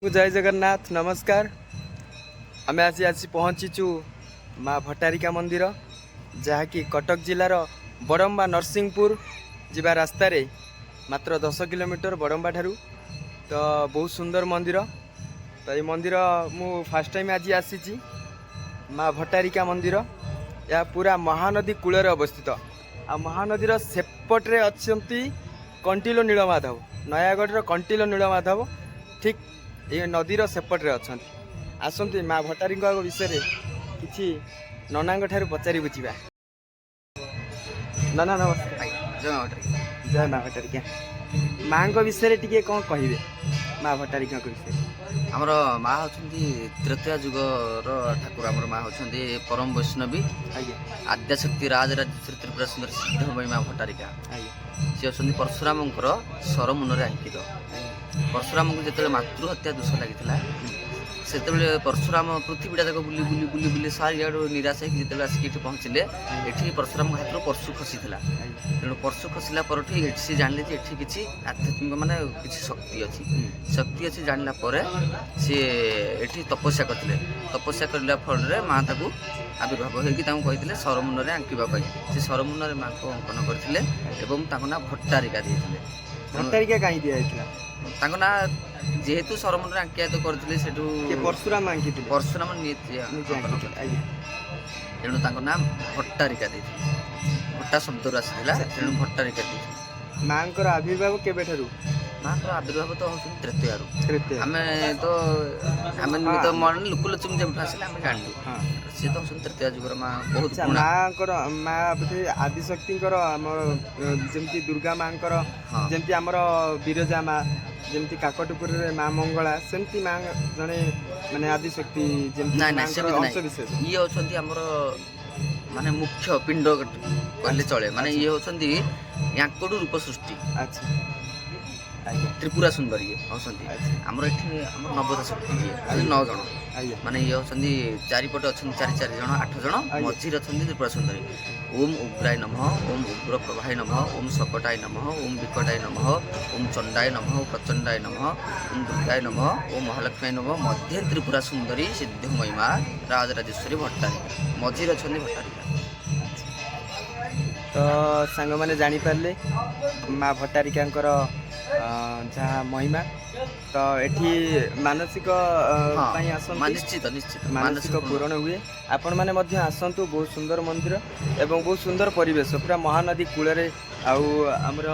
जय जगन्नाथ नमस्कार। आम आज पहुँचीचु माँ भट्टारिका मंदिर जहाँकि कटक जिलार बड़म्बा नरसिंहपुर जीवा रास्ता मात्र 10 किलोमीटर बड़म्बा ठारू। तो बहुत सुंदर मंदिर। तो ये मंदिर मु फास्ट टाइम आज आसी माँ भट्टारिका मंदिर। यह पूरा महानदी कूल अवस्थित। आ महानदीर सेपटे अच्छा कंटिलो नीलमाधव, नयागढ़ कंटिलो नीलमाधव ठीक ये नदीर सेपटे अच्छा। आसतु माँ भट्टारी विषय किसी नना पचारि बुझा। नना नमस्कार। जय माँ भट्टारिका। माँ विषय टी कौन कहे माँ भट्टारिका विषय? आमर माँ होती तृतीय जुगर ठाकुर। आमर माँ होती परम वैष्णवी आद्याशक्ति राजराजेश्वरी त्रिपुरा सुंदर सिद्धमयी माँ भट्टारिका। सी होती परशुराम सरमुन अंकित। परशुराम को जो मातृहत्या दोष लगी से परशुराम पृथ्वीटा जाक बुली बुली बुली बुली सारी आड़ निराश होते आसिक पहुँचले। ये परशुराम हाथ परशु खसी तेणु परशु खसला पर सी जान कि किसी आध्यात्मिक माने किसी शक्ति अच्छी शक्ति अच्छी जानला सी ये तपस्या करते। तपस्या करला फल माँ ताकू आविर्भाव होती सरमुन आंकवाई से सरमुन माँ को अंकन करते ना भट्टारिका देते। भट्टारिका कहीं दिया ना जेहेतु सरमुन आंकिया तो करते परशुराम परशुराम तेणु ना भट्टारिका दे भट्टा शब्द आसाला तेणु भट्टारिका दे। माँ आविर्भाव केबे ठारू? माँ को आविर्भाव तो हूँ तृतीय आम तो आम तो मन लुकुलचुंग जब आसे आम जानलु सी तो हूँ तृतीय जुगर माँ बहुत माँ माँ आदिशक्ति जमी दुर्गा माँ जमी आमर बिरजा माँ जमी काकटपुर माँ मंगला सेमती माँ जड़े माने आदिशक्ति ये होती आमर माने मुख्य पिंड कहले चले। माने ये होती याकड़ू रूप सृष्टि। अच्छा त्रिपुरा सुंदरी होती आमर ये नवदा शक्ति 9 जन माने ये होती चारिपटे अच्छा 4 जन 8 जन मझीर अच्छा त्रिपुरा सुंदरी। ओम उग्राय नमः, ओम उग्र प्रभाय नमः, ओम सकटाय नमः, ओम विकटाय नमः, ओम चंडाय नमः, प्रचंडाय नमः, ओम दुर्गाय नमः, ओम महालक्ष्मी नमः। मध्य त्रिपुरा सुंदरी सिद्धमयी माँ राजराजेश्वरी भट्टारिका मझीर अच्छा भट्टारिका। तो सांग मैंने जापारे माँ भट्टारिका जहाँ महिमा। तो ये मानसिक निश्चित निश्चित मानसिक पूरण हुए। आपण मैंने आसतु बहुत सुंदर मंदिर एवं बहुत सुंदर परिवेश पूरा महानदी कूल आमर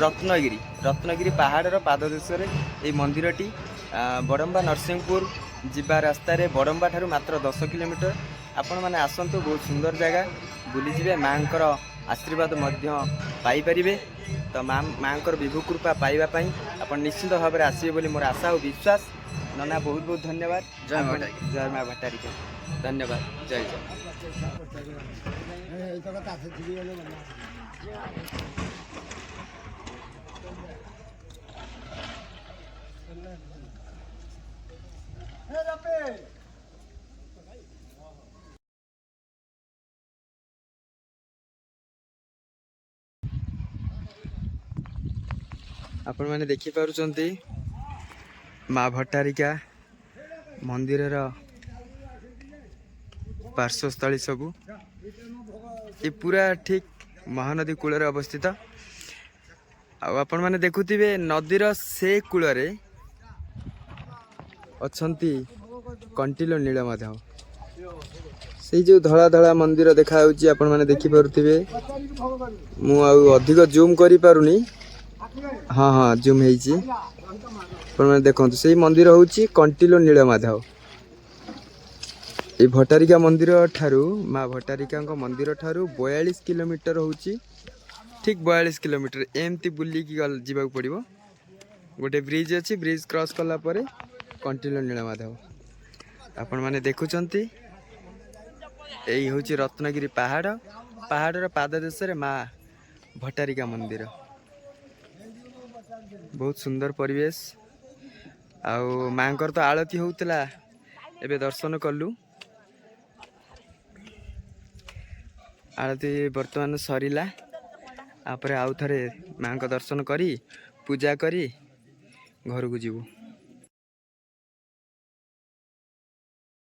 रत्नगिरी रत्नगिरी पहाड़ पाददेश ये मंदिरटी बड़म्बा नरसिंहपुर जीवा रास्ता बड़म्बा ठारू मात्र 10 किलोमीटर। आपण मैंने आसतु बहुत सुंदर जगह बुलीजे माँ आशीर्वाद पाइपर। तो माँ विभु कृपा पाइबापी आप निश्चित भाव में आसवे बोली मोर आशा और विश्वास। नना बहुत बहुत धन्यवाद। जय माँ भट्टारिका। धन्यवाद। जय आपण मैंने देखिपुंट माँ भट्टारिका मंदिर पार्श्वस्थली सबू ये पूरा ठीक महानदी कूल अवस्थित। आपण मैंने देखुथिबे नदीर से कूल अच्छी कंटिलो नीलमाधव से जो धला धला मंदिर देखा आपण मैंने देखिपे। मु अधिक जूम करि पारुनी। हाँ हाँ जूम है देखो से मंदिर हूँ कंटिलो नीलमाधव। ये भट्टारिका मंदिर ठारू माँ भट्टारिका मंदिर ठारू 42 किलोमीटर हूँ ठीक 42 किलोमीटर एमती बुलिकी जावाक पड़ो। गोटे ब्रिज अच्छी ब्रिज क्रॉस कला परे कंटिलो नीलमाधव आपण मैंने देखुंत। यही हूँ रत्नगिरी पहाड़ पहाड़ पाददेश माँ भट्टारिका मंदिर बहुत सुंदर परिवेश। आउ माँ तो आलती होता एबे दर्शन कलु। आलती बर्तमान सरीला आउ थे माँ दर्शन करी पूजा करी घर को जीवु।